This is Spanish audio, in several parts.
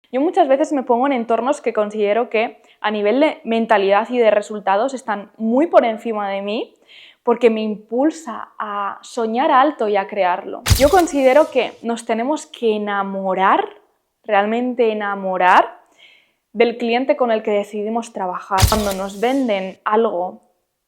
Yo muchas veces me pongo en entornos que considero que a nivel de mentalidad y de resultados están muy por encima de mí porque me impulsa a soñar alto y a crearlo. Yo considero que nos tenemos que enamorar, realmente enamorar, del cliente con el que decidimos trabajar. Cuando nos venden algo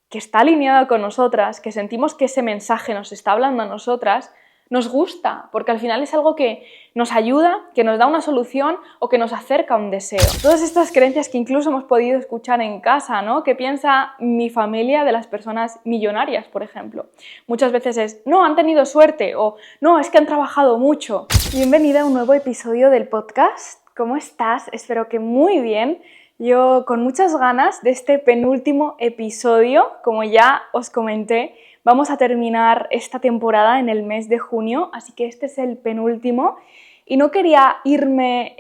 que está alineado con nosotras, que sentimos que ese mensaje nos está hablando a nosotras, nos gusta, porque al final es algo que nos ayuda, que nos da una solución o que nos acerca a un deseo. Todas estas creencias que incluso hemos podido escuchar en casa, ¿no? ¿Qué piensa mi familia de las personas millonarias, por ejemplo? Muchas veces es, no, han tenido suerte, o no, es que han trabajado mucho. Bienvenida a un nuevo episodio del podcast. ¿Cómo estás? Espero que muy bien. Yo con muchas ganas de este penúltimo episodio, como ya os comenté, vamos a terminar esta temporada en el mes de junio, así que este es el penúltimo y no quería irme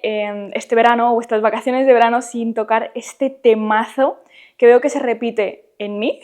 este verano o estas vacaciones de verano sin tocar este temazo que veo que se repite en mí,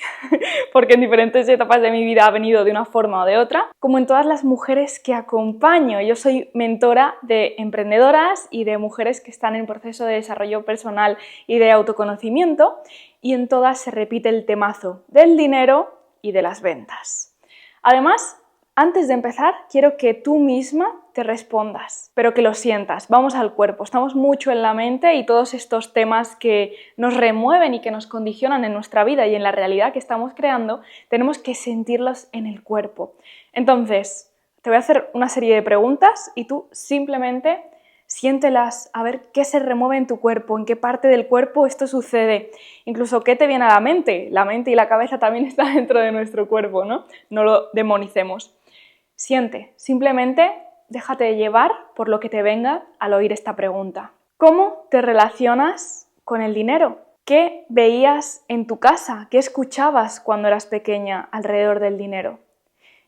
porque en diferentes etapas de mi vida ha venido de una forma o de otra, como en todas las mujeres que acompaño. Yo soy mentora de emprendedoras y de mujeres que están en proceso de desarrollo personal y de autoconocimiento, y en todas se repite el temazo del dinero y de las ventas. Además, antes de empezar, quiero que tú misma te respondas, pero que lo sientas. Vamos al cuerpo. Estamos mucho en la mente y todos estos temas que nos remueven y que nos condicionan en nuestra vida y en la realidad que estamos creando, tenemos que sentirlos en el cuerpo. Entonces, te voy a hacer una serie de preguntas y tú simplemente siéntelas, a ver qué se remueve en tu cuerpo, en qué parte del cuerpo esto sucede, incluso qué te viene a la mente. La mente y la cabeza también están dentro de nuestro cuerpo, ¿no? No lo demonicemos. Siente, simplemente déjate llevar por lo que te venga al oír esta pregunta. ¿Cómo te relacionas con el dinero? ¿Qué veías en tu casa? ¿Qué escuchabas cuando eras pequeña alrededor del dinero?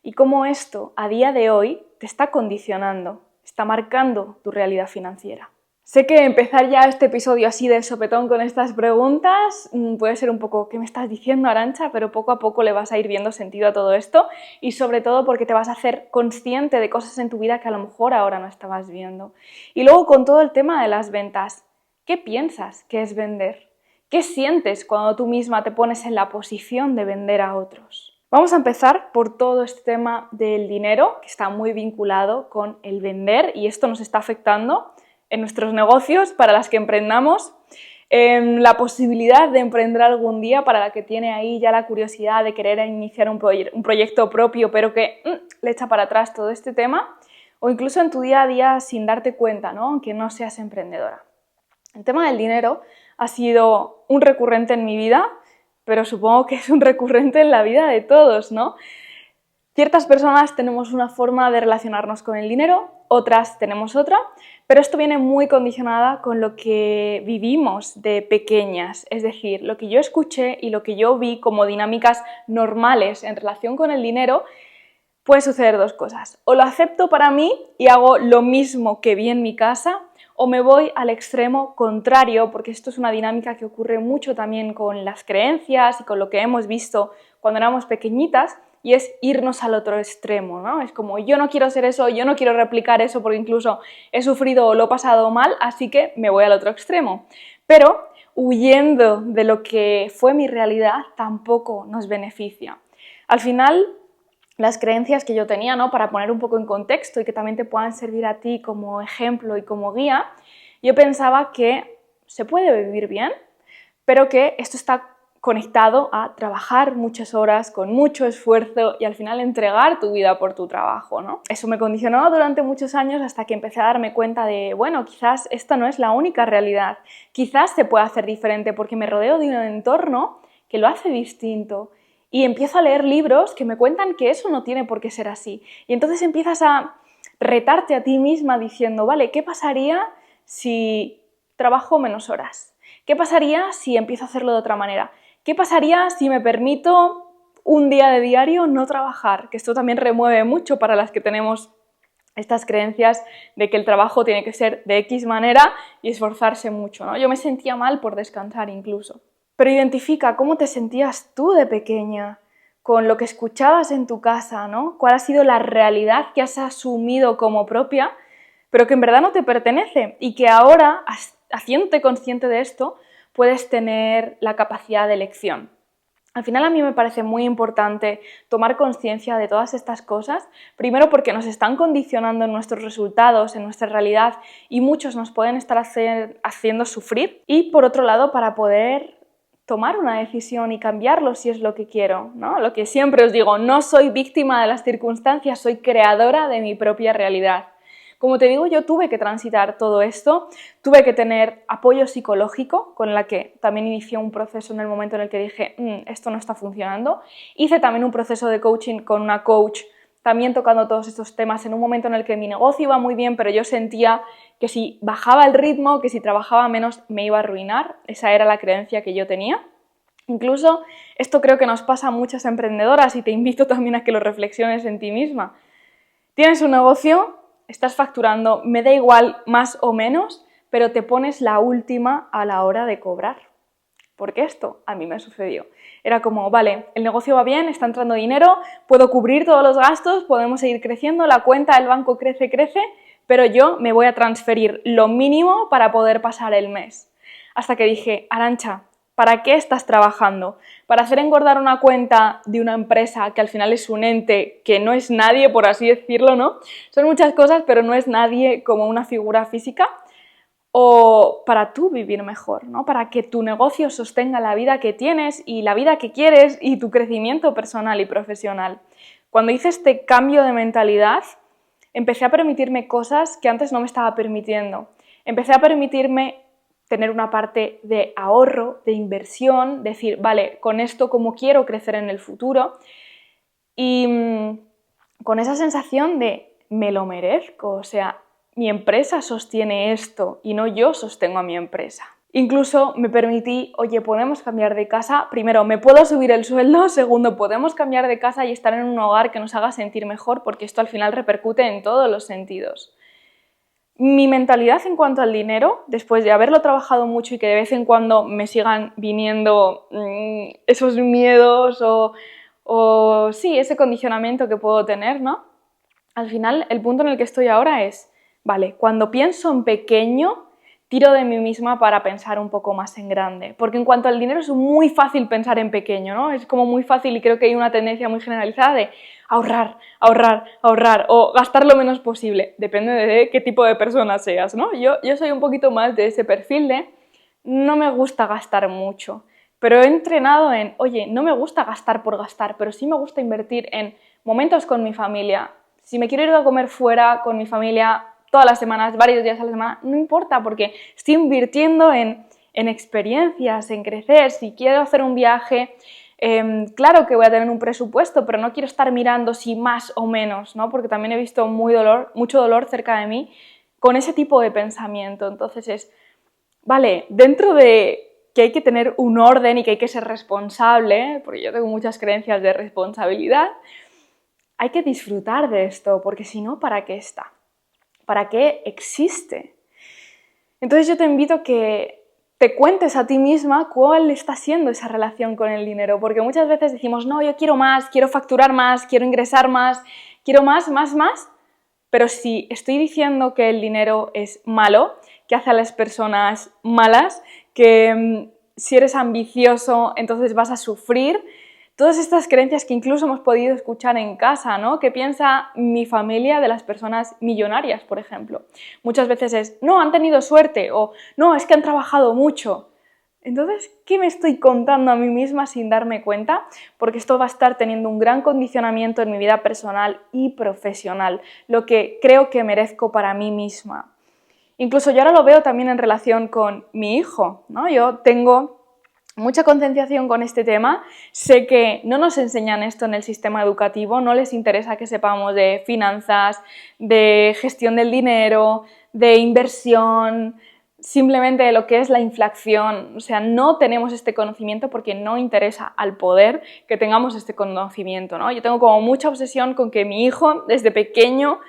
Y cómo esto, a día de hoy, te está condicionando, está marcando tu realidad financiera. Sé que empezar ya este episodio así de sopetón con estas preguntas puede ser un poco, ¿qué me estás diciendo, Arantxa? Pero poco a poco le vas a ir viendo sentido a todo esto y sobre todo porque te vas a hacer consciente de cosas en tu vida que a lo mejor ahora no estabas viendo. Y luego con todo el tema de las ventas, ¿qué piensas que es vender? ¿Qué sientes cuando tú misma te pones en la posición de vender a otros? Vamos a empezar por todo este tema del dinero, que está muy vinculado con el vender y esto nos está afectando en nuestros negocios, para las que emprendamos, en la posibilidad de emprender algún día, para la que tiene ahí ya la curiosidad de querer iniciar un proyecto propio, pero que le echa para atrás todo este tema, o incluso en tu día a día sin darte cuenta, ¿no? Aunque no seas emprendedora. El tema del dinero ha sido un recurrente en mi vida, pero supongo que es un recurrente en la vida de todos, ¿no? Ciertas personas tenemos una forma de relacionarnos con el dinero, otras tenemos otra, pero esto viene muy condicionada con lo que vivimos de pequeñas, es decir, lo que yo escuché y lo que yo vi como dinámicas normales en relación con el dinero. Puede suceder dos cosas: o lo acepto para mí y hago lo mismo que vi en mi casa, o me voy al extremo contrario, porque esto es una dinámica que ocurre mucho también con las creencias y con lo que hemos visto cuando éramos pequeñitas, y es irnos al otro extremo, ¿no? Es como, yo no quiero ser eso, yo no quiero replicar eso porque incluso he sufrido o lo he pasado mal, así que me voy al otro extremo. Pero huyendo de lo que fue mi realidad tampoco nos beneficia. Al final, las creencias que yo tenía, ¿no? Para poner un poco en contexto y que también te puedan servir a ti como ejemplo y como guía, yo pensaba que se puede vivir bien, pero que esto está conectado a trabajar muchas horas, con mucho esfuerzo y al final entregar tu vida por tu trabajo, ¿no? Eso me condicionó durante muchos años hasta que empecé a darme cuenta de, bueno, quizás esta no es la única realidad, quizás se puede hacer diferente porque me rodeo de un entorno que lo hace distinto. Y empiezo a leer libros que me cuentan que eso no tiene por qué ser así. Y entonces empiezas a retarte a ti misma diciendo, vale, ¿qué pasaría si trabajo menos horas? ¿Qué pasaría si empiezo a hacerlo de otra manera? ¿Qué pasaría si me permito un día de diario no trabajar? Que esto también remueve mucho para las que tenemos estas creencias de que el trabajo tiene que ser de X manera y esforzarse mucho, ¿no? Yo me sentía mal por descansar incluso. Pero identifica cómo te sentías tú de pequeña, con lo que escuchabas en tu casa, ¿no? ¿Cuál ha sido la realidad que has asumido como propia pero que en verdad no te pertenece y que ahora, haciéndote consciente de esto, puedes tener la capacidad de elección. Al final a mí me parece muy importante tomar conciencia de todas estas cosas, primero porque nos están condicionando en nuestros resultados, en nuestra realidad, y muchos nos pueden estar haciendo sufrir, y por otro lado para poder tomar una decisión y cambiarlo si es lo que quiero, ¿no? Lo que siempre os digo, no soy víctima de las circunstancias, soy creadora de mi propia realidad. Como te digo, yo tuve que transitar todo esto, tuve que tener apoyo psicológico, con la que también inicié un proceso en el momento en el que dije, esto no está funcionando. Hice también un proceso de coaching con una coach, también tocando todos estos temas, en un momento en el que mi negocio iba muy bien, pero yo sentía que si bajaba el ritmo, que si trabajaba menos, me iba a arruinar. Esa era la creencia que yo tenía. Incluso esto creo que nos pasa a muchas emprendedoras y te invito también a que lo reflexiones en ti misma. Tienes un negocio, estás facturando, me da igual más o menos, pero te pones la última a la hora de cobrar. Porque esto a mí me sucedió. Era como, vale, el negocio va bien, está entrando dinero, puedo cubrir todos los gastos, podemos seguir creciendo, la cuenta del banco crece, pero yo me voy a transferir lo mínimo para poder pasar el mes. Hasta que dije, Arantxa, ¿para qué estás trabajando? ¿Para hacer engordar una cuenta de una empresa que al final es un ente que no es nadie, por así decirlo, ¿no? Son muchas cosas, pero no es nadie como una figura física. O para tú vivir mejor, ¿no? Para que tu negocio sostenga la vida que tienes y la vida que quieres y tu crecimiento personal y profesional. Cuando hice este cambio de mentalidad, empecé a permitirme cosas que antes no me estaba permitiendo. Empecé a permitirme tener una parte de ahorro, de inversión, decir, vale, con esto cómo quiero crecer en el futuro, y con esa sensación de me lo merezco, o sea, mi empresa sostiene esto y no yo sostengo a mi empresa. Incluso me permití, oye, podemos cambiar de casa, primero, me puedo subir el sueldo, segundo, podemos cambiar de casa y estar en un hogar que nos haga sentir mejor, porque esto al final repercute en todos los sentidos. Mi mentalidad en cuanto al dinero, después de haberlo trabajado mucho y que de vez en cuando me sigan viniendo esos miedos o sí, ese condicionamiento que puedo tener, ¿no? Al final, el punto en el que estoy ahora es, vale, cuando pienso en pequeño, tiro de mí misma para pensar un poco más en grande. Porque en cuanto al dinero es muy fácil pensar en pequeño, ¿no? Es como muy fácil y creo que hay una tendencia muy generalizada de ahorrar, ahorrar, ahorrar o gastar lo menos posible. Depende de qué tipo de persona seas, ¿no? Yo soy un poquito más de ese perfil de no me gusta gastar mucho, pero he entrenado en, oye, no me gusta gastar por gastar, pero sí me gusta invertir en momentos con mi familia. Si me quiero ir a comer fuera con mi familia todas las semanas, varios días a la semana, no importa porque estoy invirtiendo en experiencias, en crecer. Si quiero hacer un viaje, claro que voy a tener un presupuesto, pero no quiero estar mirando si más o menos, ¿no? Porque también he visto mucho dolor cerca de mí con ese tipo de pensamiento. Entonces es, vale, dentro de que hay que tener un orden y que hay que ser responsable, porque yo tengo muchas creencias de responsabilidad, hay que disfrutar de esto, porque si no, ¿para qué está? ¿Para qué existe? Entonces yo te invito a que te cuentes a ti misma cuál está siendo esa relación con el dinero, porque muchas veces decimos, no, yo quiero más, quiero facturar más, quiero ingresar más, quiero más, pero si estoy diciendo que el dinero es malo, que hace a las personas malas, que si eres ambicioso entonces vas a sufrir, todas estas creencias que incluso hemos podido escuchar en casa, ¿no? ¿Qué piensa mi familia de las personas millonarias, por ejemplo? Muchas veces es, no, han tenido suerte, o no, es que han trabajado mucho. Entonces, ¿qué me estoy contando a mí misma sin darme cuenta? Porque esto va a estar teniendo un gran condicionamiento en mi vida personal y profesional, lo que creo que merezco para mí misma. Incluso yo ahora lo veo también en relación con mi hijo, ¿no? Yo tengo mucha concienciación con este tema, sé que no nos enseñan esto en el sistema educativo, no les interesa que sepamos de finanzas, de gestión del dinero, de inversión, simplemente de lo que es la inflación. O sea, no tenemos este conocimiento porque no interesa al poder que tengamos este conocimiento, ¿no? Yo tengo como mucha obsesión con que mi hijo, desde pequeño,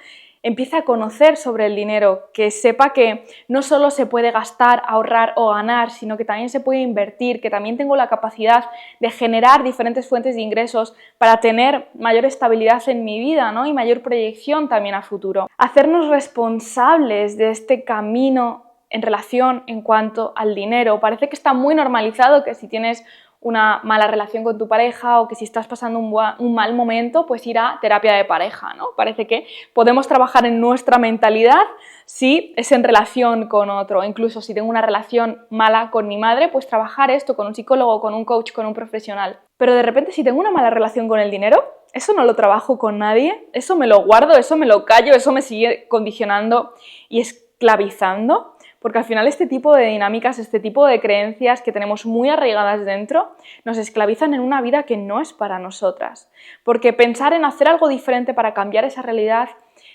empiece a conocer sobre el dinero, que sepa que no solo se puede gastar, ahorrar o ganar, sino que también se puede invertir, que también tengo la capacidad de generar diferentes fuentes de ingresos para tener mayor estabilidad en mi vida, ¿no? Y mayor proyección también a futuro. Hacernos responsables de este camino en relación en cuanto al dinero. Parece que está muy normalizado que si tienes una mala relación con tu pareja o que si estás pasando un mal momento, pues ir a terapia de pareja, ¿no? Parece que podemos trabajar en nuestra mentalidad si es en relación con otro. Incluso si tengo una relación mala con mi madre, pues trabajar esto con un psicólogo, con un coach, con un profesional. Pero de repente si tengo una mala relación con el dinero, eso no lo trabajo con nadie, eso me lo guardo, eso me lo callo, eso me sigue condicionando y esclavizando. Porque al final este tipo de dinámicas, este tipo de creencias que tenemos muy arraigadas dentro, nos esclavizan en una vida que no es para nosotras. Porque pensar en hacer algo diferente para cambiar esa realidad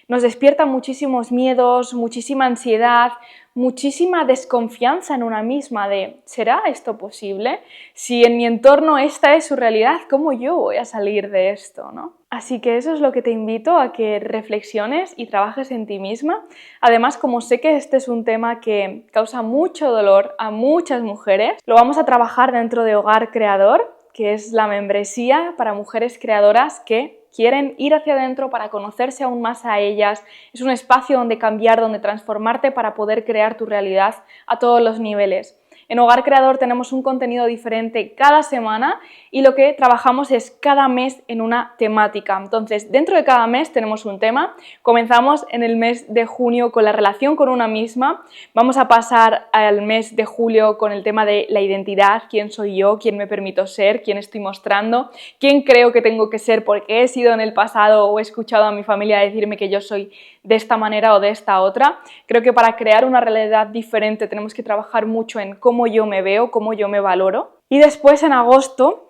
nos despierta muchísimos miedos, muchísima ansiedad, muchísima desconfianza en una misma de ¿será esto posible? Si en mi entorno esta es su realidad, ¿cómo yo voy a salir de esto, ¿no? Así que eso es lo que te invito a que reflexiones y trabajes en ti misma. Además, como sé que este es un tema que causa mucho dolor a muchas mujeres, lo vamos a trabajar dentro de Hogar Creador, que es la membresía para mujeres creadoras que quieren ir hacia adentro para conocerse aún más a ellas. Es un espacio donde cambiar, donde transformarte para poder crear tu realidad a todos los niveles. En Hogar Creador tenemos un contenido diferente cada semana y lo que trabajamos es cada mes en una temática. Entonces, dentro de cada mes tenemos un tema. Comenzamos en el mes de junio con la relación con una misma. Vamos a pasar al mes de julio con el tema de la identidad, quién soy yo, quién me permito ser, quién estoy mostrando, quién creo que tengo que ser porque he sido en el pasado o he escuchado a mi familia decirme que yo soy de esta manera o de esta otra. Creo que para crear una realidad diferente tenemos que trabajar mucho en cómo yo me veo, cómo yo me valoro. Y después en agosto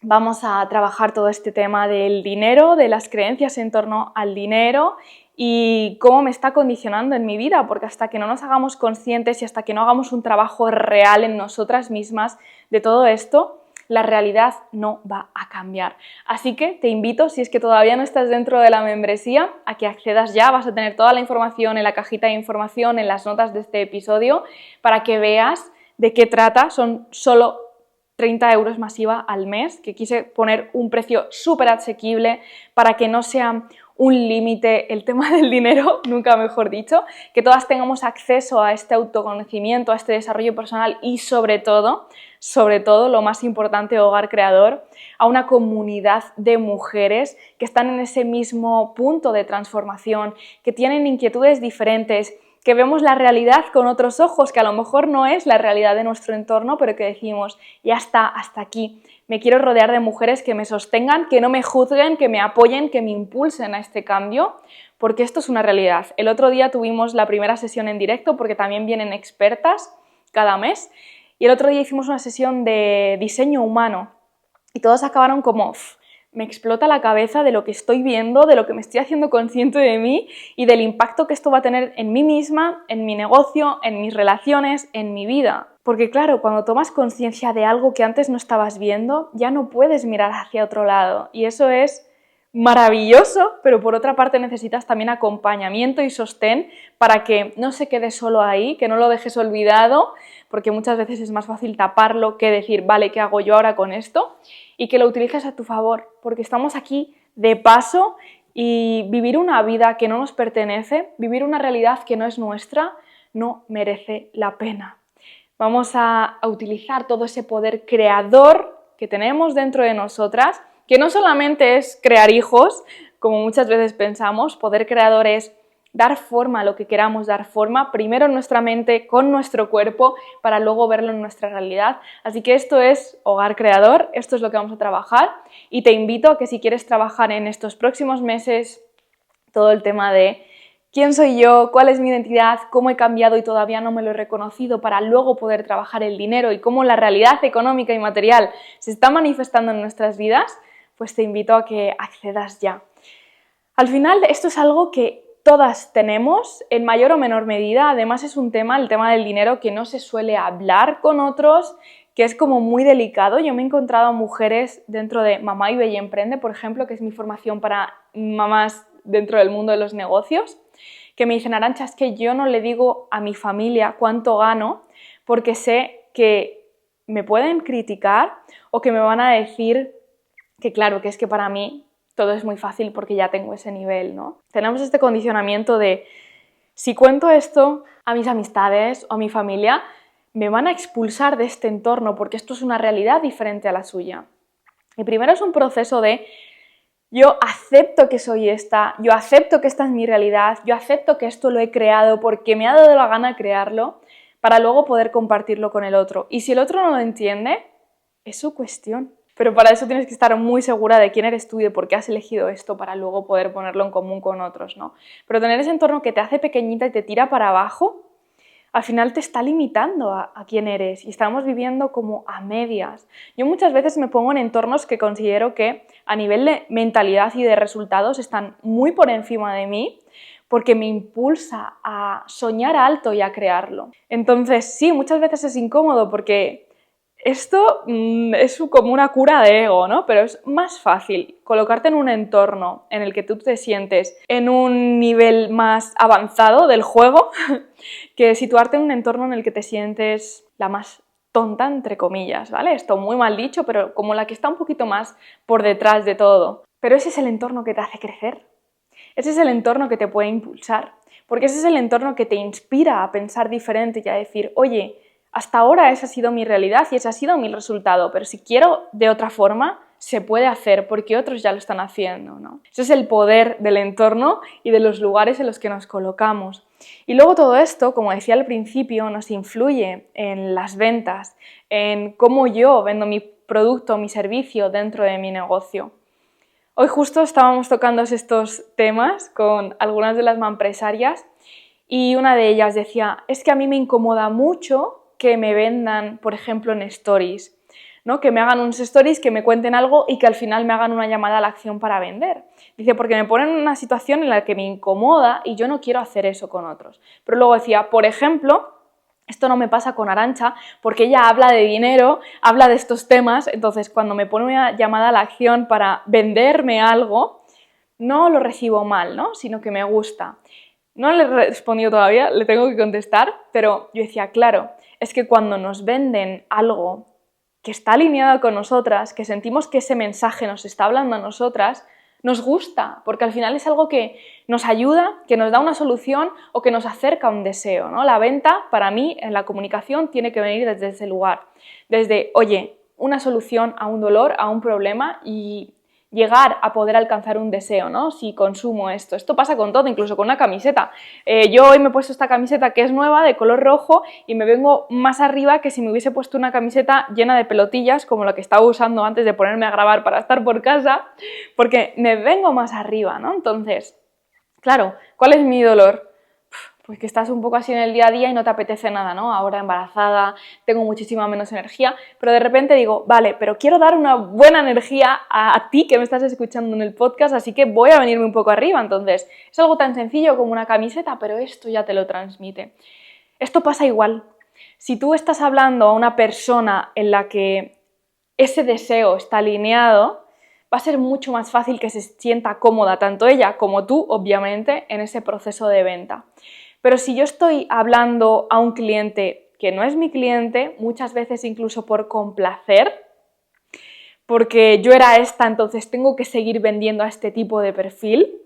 vamos a trabajar todo este tema del dinero, de las creencias en torno al dinero y cómo me está condicionando en mi vida, porque hasta que no nos hagamos conscientes y hasta que no hagamos un trabajo real en nosotras mismas de todo esto, la realidad no va a cambiar. Así que te invito, si es que todavía no estás dentro de la membresía, a que accedas ya. Vas a tener toda la información en la cajita de información, en las notas de este episodio, para que veas de qué trata. Son solo 30 euros masiva al mes, que quise poner un precio súper asequible para que no sea un límite el tema del dinero, nunca mejor dicho, que todas tengamos acceso a este autoconocimiento, a este desarrollo personal y sobre todo, lo más importante, Hogar Creador, a una comunidad de mujeres que están en ese mismo punto de transformación, que tienen inquietudes diferentes, que vemos la realidad con otros ojos, que a lo mejor no es la realidad de nuestro entorno, pero que decimos, ya está, hasta aquí. Me quiero rodear de mujeres que me sostengan, que no me juzguen, que me apoyen, que me impulsen a este cambio, porque esto es una realidad. El otro día tuvimos la primera sesión en directo, porque también vienen expertas cada mes, y el otro día hicimos una sesión de diseño humano, y todos acabaron como, me explota la cabeza de lo que estoy viendo, de lo que me estoy haciendo consciente de mí y del impacto que esto va a tener en mí misma, en mi negocio, en mis relaciones, en mi vida. Porque claro, cuando tomas conciencia de algo que antes no estabas viendo, ya no puedes mirar hacia otro lado y eso es maravilloso, pero por otra parte necesitas también acompañamiento y sostén para que no se quede solo ahí, que no lo dejes olvidado, porque muchas veces es más fácil taparlo que decir, vale, ¿qué hago yo ahora con esto? Y que lo utilices a tu favor, porque estamos aquí de paso y vivir una vida que no nos pertenece, vivir una realidad que no es nuestra, no merece la pena. Vamos a utilizar todo ese poder creador que tenemos dentro de nosotras, que no solamente es crear hijos, como muchas veces pensamos, poder creador es dar forma a lo que queramos dar forma, primero en nuestra mente, con nuestro cuerpo, para luego verlo en nuestra realidad. Así que esto es Hogar Creador, esto es lo que vamos a trabajar y te invito a que si quieres trabajar en estos próximos meses todo el tema de quién soy yo, cuál es mi identidad, cómo he cambiado y todavía no me lo he reconocido para luego poder trabajar el dinero y cómo la realidad económica y material se está manifestando en nuestras vidas, pues te invito a que accedas ya. Al final esto es algo que todas tenemos en mayor o menor medida, además es un tema, el tema del dinero, que no se suele hablar con otros, que es como muy delicado. Yo me he encontrado a mujeres dentro de Mamá y Bella Emprende, por ejemplo, que es mi formación para mamás dentro del mundo de los negocios, que me dicen, Arantxa, es que yo no le digo a mi familia cuánto gano porque sé que me pueden criticar o que me van a decir que claro, que es que para mí todo es muy fácil porque ya tengo ese nivel, ¿no? Tenemos este condicionamiento de si cuento esto a mis amistades o a mi familia, me van a expulsar de este entorno porque esto es una realidad diferente a la suya. Y primero es un proceso de yo acepto que soy esta, yo acepto que esta es mi realidad, yo acepto que esto lo he creado porque me ha dado la gana crearlo para luego poder compartirlo con el otro. Y si el otro no lo entiende, es su cuestión. Pero para eso tienes que estar muy segura de quién eres tú y de por qué has elegido esto para luego poder ponerlo en común con otros, ¿no? Pero tener ese entorno que te hace pequeñita y te tira para abajo, al final te está limitando a quién eres y estamos viviendo como a medias. Yo muchas veces me pongo en entornos que considero que a nivel de mentalidad y de resultados están muy por encima de mí porque me impulsa a soñar alto y a crearlo. Entonces sí, muchas veces es incómodo porque esto es como una cura de ego, ¿no? Pero es más fácil colocarte en un entorno en el que tú te sientes en un nivel más avanzado del juego que situarte en un entorno en el que te sientes la más tonta, entre comillas, ¿vale? Esto muy mal dicho, pero como la que está un poquito más por detrás de todo. Pero ese es el entorno que te hace crecer. Ese es el entorno que te puede impulsar. Porque ese es el entorno que te inspira a pensar diferente y a decir, oye, hasta ahora esa ha sido mi realidad y ese ha sido mi resultado, pero si quiero de otra forma, se puede hacer porque otros ya lo están haciendo, ¿no? Ese es el poder del entorno y de los lugares en los que nos colocamos. Y luego todo esto, como decía al principio, nos influye en las ventas, en cómo yo vendo mi producto, mi servicio dentro de mi negocio. Hoy justo estábamos tocando estos temas con algunas de las mampresarias y una de ellas decía, es que a mí me incomoda mucho que me vendan, por ejemplo, en stories, ¿no? Que me hagan unos stories, que me cuenten algo y que al final me hagan una llamada a la acción para vender. Dice, porque me ponen en una situación en la que me incomoda y yo no quiero hacer eso con otros. Pero luego decía, por ejemplo, esto no me pasa con Arantxa porque ella habla de dinero, habla de estos temas, entonces cuando me pone una llamada a la acción para venderme algo, no lo recibo mal, ¿no? Sino que me gusta. No le he respondido todavía, le tengo que contestar, pero yo decía, claro, es que cuando nos venden algo que está alineado con nosotras, que sentimos que ese mensaje nos está hablando a nosotras, nos gusta, porque al final es algo que nos ayuda, que nos da una solución o que nos acerca a un deseo, ¿no? La venta, para mí, en la comunicación, tiene que venir desde ese lugar, desde, oye, una solución a un dolor, a un problema y llegar a poder alcanzar un deseo, ¿no? Si consumo esto. Esto pasa con todo, incluso con una camiseta. Yo hoy me he puesto esta camiseta que es nueva, de color rojo, y me vengo más arriba que si me hubiese puesto una camiseta llena de pelotillas, como la que estaba usando antes de ponerme a grabar para estar por casa, porque me vengo más arriba, ¿no? Entonces, claro, ¿cuál es mi dolor? Pues que estás un poco así en el día a día y no te apetece nada, ¿no? Ahora embarazada, tengo muchísima menos energía, pero de repente digo, vale, pero quiero dar una buena energía a ti que me estás escuchando en el podcast, así que voy a venirme un poco arriba. Entonces, es algo tan sencillo como una camiseta, pero esto ya te lo transmite. Esto pasa igual. Si tú estás hablando a una persona en la que ese deseo está alineado, va a ser mucho más fácil que se sienta cómoda, tanto ella como tú, obviamente, en ese proceso de venta. Pero si yo estoy hablando a un cliente que no es mi cliente, muchas veces incluso por complacer, porque yo era esta, entonces tengo que seguir vendiendo a este tipo de perfil.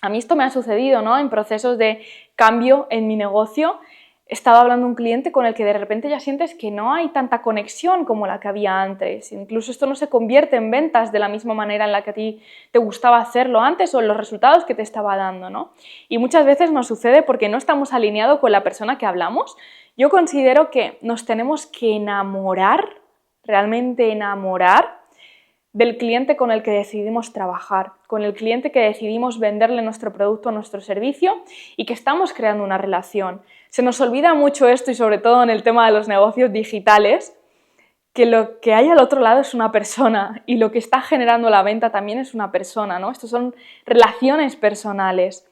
A mí esto me ha sucedido, ¿no? En procesos de cambio en mi negocio. Estaba hablando un cliente con el que de repente ya sientes que no hay tanta conexión como la que había antes. Incluso esto no se convierte en ventas de la misma manera en la que a ti te gustaba hacerlo antes o en los resultados que te estaba dando, ¿no? Y muchas veces nos sucede porque no estamos alineados con la persona que hablamos. Yo considero que nos tenemos que enamorar, realmente enamorar, del cliente con el que decidimos trabajar, con el cliente que decidimos venderle nuestro producto o nuestro servicio y que estamos creando una relación. Se nos olvida mucho esto y sobre todo en el tema de los negocios digitales, que lo que hay al otro lado es una persona y lo que está generando la venta también es una persona, ¿no? Estos son relaciones personales.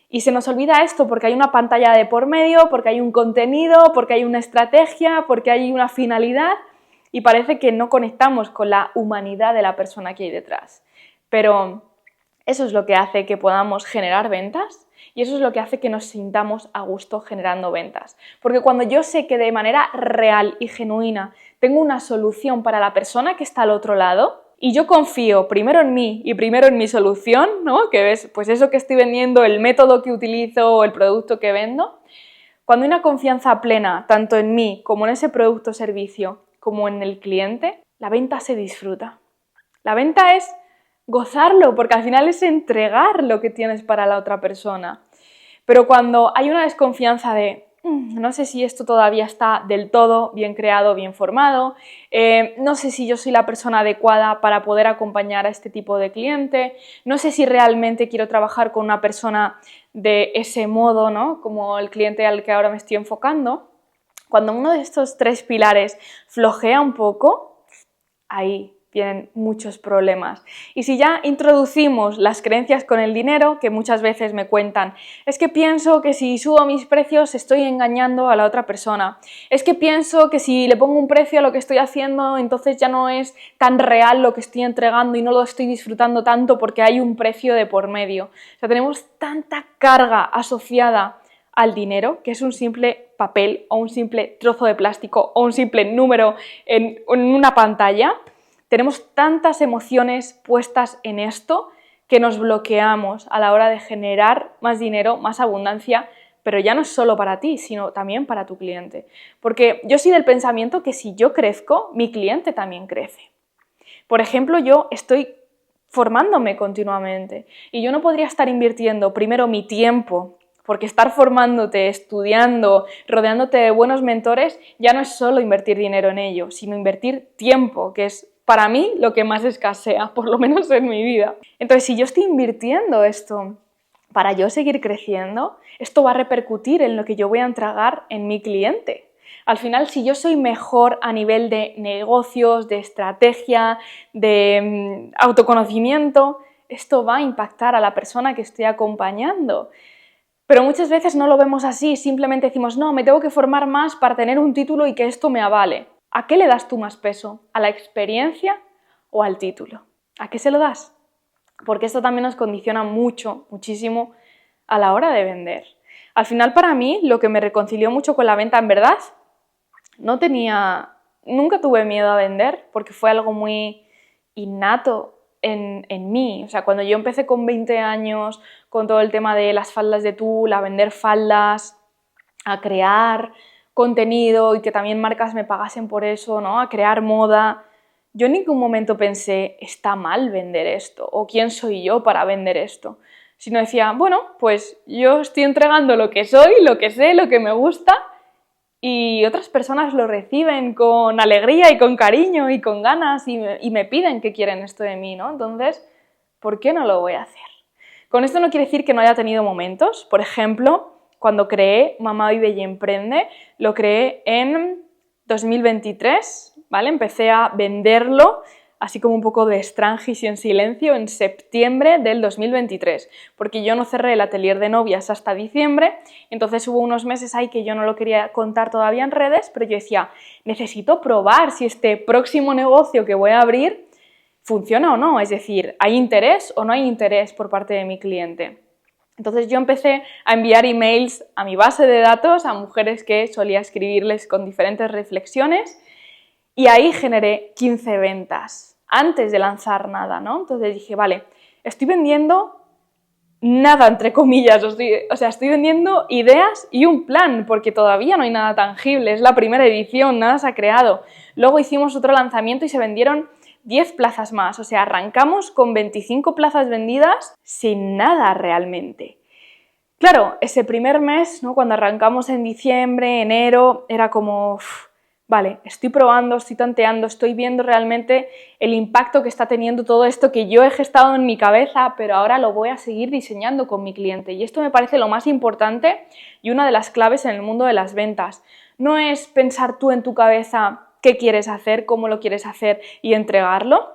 Y se nos olvida esto porque hay una pantalla de por medio, porque hay un contenido, porque hay una estrategia, porque hay una finalidad y parece que no conectamos con la humanidad de la persona que hay detrás. Pero eso es lo que hace que podamos generar ventas Y eso es lo que hace que nos sintamos a gusto generando ventas. Porque cuando yo sé que de manera real y genuina tengo una solución para la persona que está al otro lado, y yo confío primero en mí y primero en mi solución, ¿no? Que es pues eso que estoy vendiendo, el método que utilizo o el producto que vendo. Cuando hay una confianza plena, tanto en mí como en ese producto o servicio, como en el cliente, la venta se disfruta. La venta es gozarlo, porque al final es entregar lo que tienes para la otra persona. Pero cuando hay una desconfianza de no sé si esto todavía está del todo bien creado, bien formado, no sé si yo soy la persona adecuada para poder acompañar a este tipo de cliente, no sé si realmente quiero trabajar con una persona de ese modo, ¿no? Como el cliente al que ahora me estoy enfocando. Cuando uno de estos tres pilares flojea un poco, ahí tienen muchos problemas. Y si ya introducimos las creencias con el dinero, que muchas veces me cuentan, es que pienso que si subo mis precios estoy engañando a la otra persona, es que pienso que si le pongo un precio a lo que estoy haciendo, entonces ya no es tan real lo que estoy entregando y no lo estoy disfrutando tanto porque hay un precio de por medio. O sea, tenemos tanta carga asociada al dinero, que es un simple papel o un simple trozo de plástico o un simple número en una pantalla. Tenemos tantas emociones puestas en esto que nos bloqueamos a la hora de generar más dinero, más abundancia, pero ya no es solo para ti, sino también para tu cliente. Porque yo soy del pensamiento que si yo crezco, mi cliente también crece. Por ejemplo, yo estoy formándome continuamente y yo no podría estar invirtiendo primero mi tiempo, porque estar formándote, estudiando, rodeándote de buenos mentores, ya no es solo invertir dinero en ello, sino invertir tiempo, que es para mí lo que más escasea, por lo menos en mi vida. Entonces, si yo estoy invirtiendo esto para yo seguir creciendo, esto va a repercutir en lo que yo voy a entregar en mi cliente. Al final, si yo soy mejor a nivel de negocios, de estrategia, de autoconocimiento, esto va a impactar a la persona que estoy acompañando. Pero muchas veces no lo vemos así, simplemente decimos, no, me tengo que formar más para tener un título y que esto me avale. ¿A qué le das tú más peso? ¿A la experiencia o al título? ¿A qué se lo das? Porque esto también nos condiciona mucho, muchísimo a la hora de vender. Al final, para mí, lo que me reconcilió mucho con la venta, en verdad, nunca tuve miedo a vender porque fue algo muy innato en mí. O sea, cuando yo empecé con 20 años, con todo el tema de las faldas de tul, a vender faldas, a crear contenido y que también marcas me pagasen por eso, ¿no? A crear moda. Yo en ningún momento pensé, está mal vender esto o quién soy yo para vender esto. Sino decía, bueno, pues yo estoy entregando lo que soy, lo que sé, lo que me gusta y otras personas lo reciben con alegría y con cariño y con ganas y me piden que quieren esto de mí, ¿no? Entonces, ¿por qué no lo voy a hacer? Con esto no quiere decir que no haya tenido momentos. Por ejemplo, cuando creé Mamá Vive y Emprende, lo creé en 2023, ¿vale? Empecé a venderlo así como un poco de estrangis y en silencio en septiembre del 2023, porque yo no cerré el atelier de novias hasta diciembre, entonces hubo unos meses ahí que yo no lo quería contar todavía en redes, pero yo decía, necesito probar si este próximo negocio que voy a abrir funciona o no, es decir, ¿hay interés o no hay interés por parte de mi cliente? Entonces yo empecé a enviar emails a mi base de datos a mujeres que solía escribirles con diferentes reflexiones y ahí generé 15 ventas antes de lanzar nada, ¿no? Entonces dije, vale, estoy vendiendo nada, entre comillas, estoy vendiendo ideas y un plan, porque todavía no hay nada tangible, es la primera edición, nada se ha creado. Luego hicimos otro lanzamiento y se vendieron 10 plazas más, o sea, arrancamos con 25 plazas vendidas sin nada realmente. Claro, ese primer mes, ¿no? Cuando arrancamos en diciembre, enero, era como, vale, estoy probando, estoy tanteando, estoy viendo realmente el impacto que está teniendo todo esto que yo he gestado en mi cabeza, pero ahora lo voy a seguir diseñando con mi cliente. Y esto me parece lo más importante y una de las claves en el mundo de las ventas. No es pensar tú en tu cabeza qué quieres hacer, cómo lo quieres hacer y entregarlo,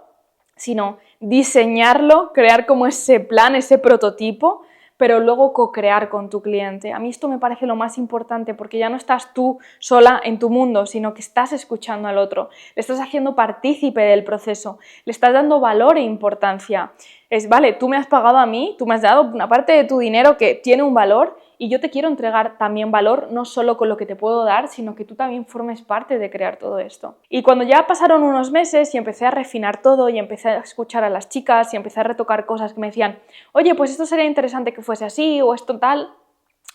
sino diseñarlo, crear como ese plan, ese prototipo, pero luego co-crear con tu cliente. A mí esto me parece lo más importante porque ya no estás tú sola en tu mundo, sino que estás escuchando al otro, le estás haciendo partícipe del proceso, le estás dando valor e importancia. Es, vale, tú me has pagado a mí, tú me has dado una parte de tu dinero que tiene un valor y yo te quiero entregar también valor, no solo con lo que te puedo dar, sino que tú también formes parte de crear todo esto. Y cuando ya pasaron unos meses y empecé a refinar todo y empecé a escuchar a las chicas y empecé a retocar cosas que me decían, oye, pues esto sería interesante que fuese así o esto tal,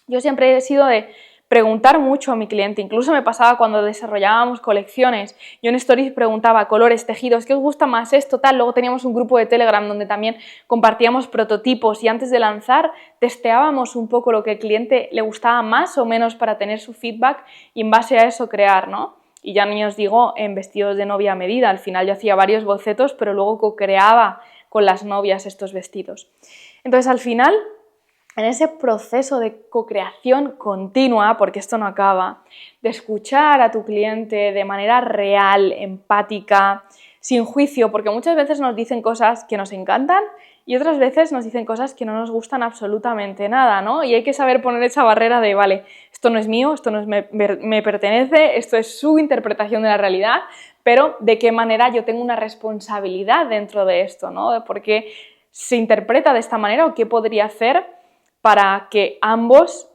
yo siempre he sido de preguntar mucho a mi cliente. Incluso me pasaba cuando desarrollábamos colecciones. Yo en Stories preguntaba colores, tejidos, ¿qué os gusta más esto, tal? Luego teníamos un grupo de Telegram donde también compartíamos prototipos y antes de lanzar testeábamos un poco lo que al cliente le gustaba más o menos para tener su feedback y en base a eso crear, ¿no? Y ya ni os digo en vestidos de novia a medida. Al final yo hacía varios bocetos, pero luego co-creaba con las novias estos vestidos. Entonces al final, en ese proceso de co-creación continua, porque esto no acaba, de escuchar a tu cliente de manera real, empática, sin juicio, porque muchas veces nos dicen cosas que nos encantan y otras veces nos dicen cosas que no nos gustan absolutamente nada, ¿no? Y hay que saber poner esa barrera de, vale, esto no es mío, esto no es me pertenece, esto es su interpretación de la realidad, pero de qué manera yo tengo una responsabilidad dentro de esto, ¿no? De por qué se interpreta de esta manera o qué podría hacer para que ambos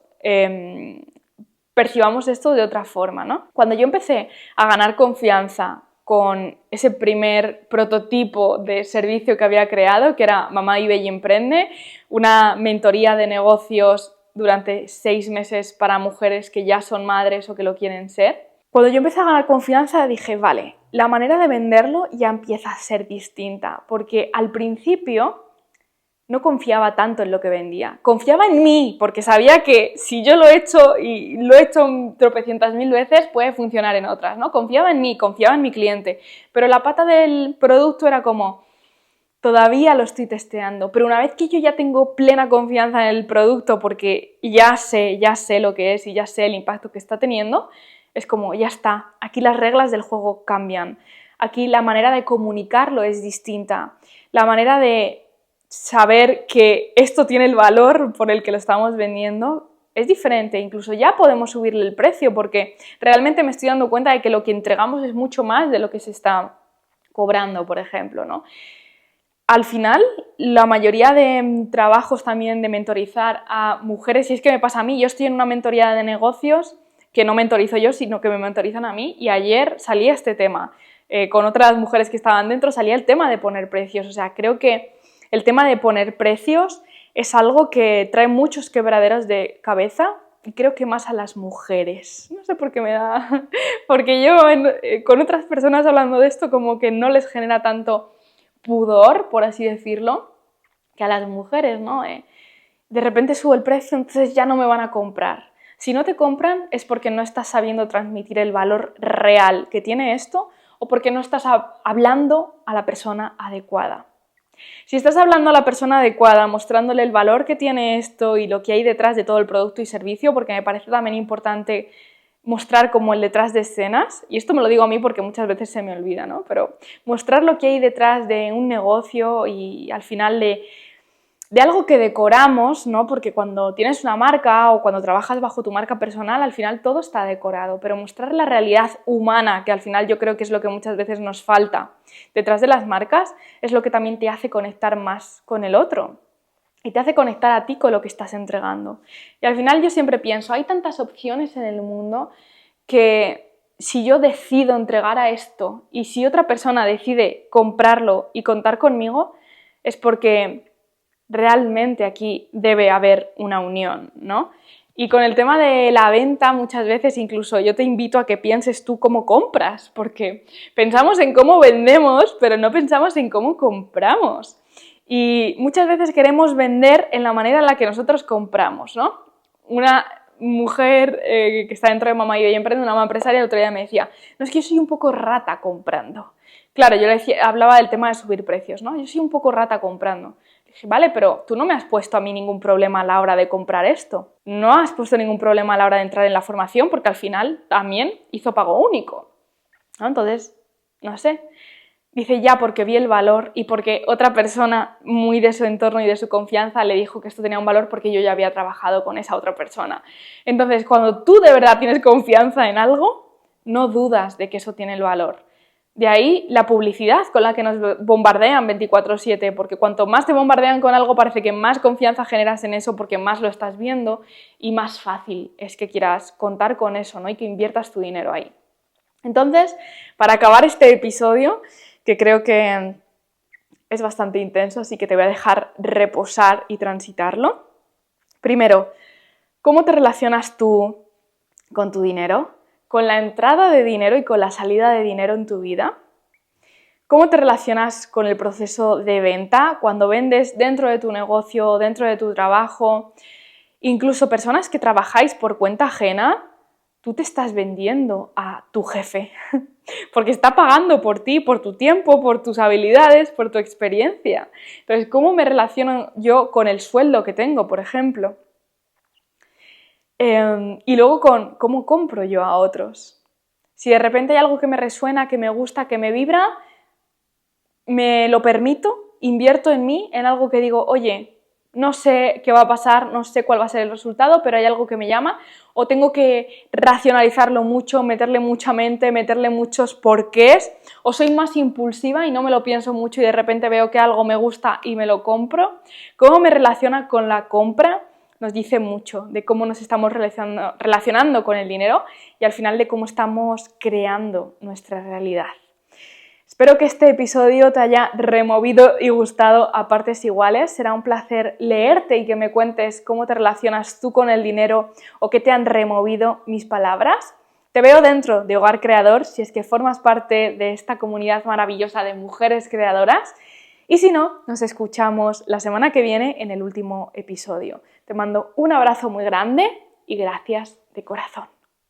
percibamos esto de otra forma, ¿no? Cuando yo empecé a ganar confianza con ese primer prototipo de servicio que había creado, que era Mamá Vive y Emprende, una mentoría de negocios durante 6 meses para mujeres que ya son madres o que lo quieren ser. Cuando yo empecé a ganar confianza dije, vale, la manera de venderlo ya empieza a ser distinta, porque al principio no confiaba tanto en lo que vendía. Confiaba en mí, porque sabía que si yo lo he hecho y lo he hecho tropecientas mil veces, puede funcionar en otras, ¿no? Confiaba en mí, confiaba en mi cliente, pero la pata del producto era como, todavía lo estoy testeando, pero una vez que yo ya tengo plena confianza en el producto, porque ya sé lo que es y ya sé el impacto que está teniendo, es como, ya está, aquí las reglas del juego cambian, aquí la manera de comunicarlo es distinta, la manera de saber que esto tiene el valor por el que lo estamos vendiendo es diferente, incluso ya podemos subirle el precio porque realmente me estoy dando cuenta de que lo que entregamos es mucho más de lo que se está cobrando, por ejemplo, ¿no? Al final, la mayoría de trabajos también de mentorizar a mujeres, y es que me pasa a mí, yo estoy en una mentoría de negocios que no mentorizo yo, sino que me mentorizan a mí, y ayer salía este tema. Con otras mujeres que estaban dentro salía el tema de poner precios, o sea, creo que el tema de poner precios es algo que trae muchos quebraderos de cabeza y creo que más a las mujeres. No sé por qué me da... Porque yo con otras personas hablando de esto como que no les genera tanto pudor, por así decirlo, que a las mujeres, ¿no? De repente subo el precio, entonces ya no me van a comprar. Si no te compran es porque no estás sabiendo transmitir el valor real que tiene esto o porque no estás hablando a la persona adecuada. Si estás hablando a la persona adecuada, mostrándole el valor que tiene esto y lo que hay detrás de todo el producto y servicio, porque me parece también importante mostrar como el detrás de escenas, y esto me lo digo a mí porque muchas veces se me olvida, ¿no? Pero mostrar lo que hay detrás de un negocio y al final de algo que decoramos, ¿no? Porque cuando tienes una marca o cuando trabajas bajo tu marca personal, al final todo está decorado, pero mostrar la realidad humana, que al final yo creo que es lo que muchas veces nos falta detrás de las marcas, es lo que también te hace conectar más con el otro y te hace conectar a ti con lo que estás entregando. Y al final yo siempre pienso, hay tantas opciones en el mundo que si yo decido entregar a esto y si otra persona decide comprarlo y contar conmigo, es porque realmente aquí debe haber una unión, ¿no? Y con el tema de la venta, muchas veces incluso yo te invito a que pienses tú cómo compras, porque pensamos en cómo vendemos, pero no pensamos en cómo compramos. Y muchas veces queremos vender en la manera en la que nosotros compramos, ¿no? Una mujer que está dentro de Mamá y Emprende, una mamá empresaria, el otro día me decía, no, es que yo soy un poco rata comprando. Claro, yo le decía, hablaba del tema de subir precios, ¿no? Yo soy un poco rata comprando. Dije, vale, pero tú no me has puesto a mí ningún problema a la hora de comprar esto. No has puesto ningún problema a la hora de entrar en la formación porque al final también hizo pago único, ¿no? Entonces, no sé. Dice ya porque vi el valor y porque otra persona muy de su entorno y de su confianza le dijo que esto tenía un valor porque yo ya había trabajado con esa otra persona. Entonces, cuando tú de verdad tienes confianza en algo, no dudas de que eso tiene el valor. De ahí la publicidad con la que nos bombardean 24/7, porque cuanto más te bombardean con algo parece que más confianza generas en eso porque más lo estás viendo y más fácil es que quieras contar con eso, ¿no? Y que inviertas tu dinero ahí. Entonces, para acabar este episodio, que creo que es bastante intenso, así que te voy a dejar reposar y transitarlo. Primero, ¿cómo te relacionas tú con tu dinero? Con la entrada de dinero y con la salida de dinero en tu vida. ¿Cómo te relacionas con el proceso de venta cuando vendes dentro de tu negocio, dentro de tu trabajo? Incluso personas que trabajáis por cuenta ajena, tú te estás vendiendo a tu jefe porque está pagando por ti, por tu tiempo, por tus habilidades, por tu experiencia. Entonces, ¿cómo me relaciono yo con el sueldo que tengo, por ejemplo? Y luego con cómo compro yo a otros. Si de repente hay algo que me resuena, que me gusta, que me vibra, me lo permito, invierto en mí, en algo que digo, oye, no sé qué va a pasar, no sé cuál va a ser el resultado, pero hay algo que me llama, o tengo que racionalizarlo mucho, meterle mucha mente, meterle muchos porqués, o soy más impulsiva y no me lo pienso mucho y de repente veo que algo me gusta y me lo compro. ¿Cómo me relaciona con la compra? Nos dice mucho de cómo nos estamos relacionando con el dinero y al final de cómo estamos creando nuestra realidad. Espero que este episodio te haya removido y gustado a partes iguales. Será un placer leerte y que me cuentes cómo te relacionas tú con el dinero o qué te han removido mis palabras. Te veo dentro de Hogar Creador si es que formas parte de esta comunidad maravillosa de mujeres creadoras. Y si no, nos escuchamos la semana que viene en el último episodio. Te mando un abrazo muy grande y gracias de corazón.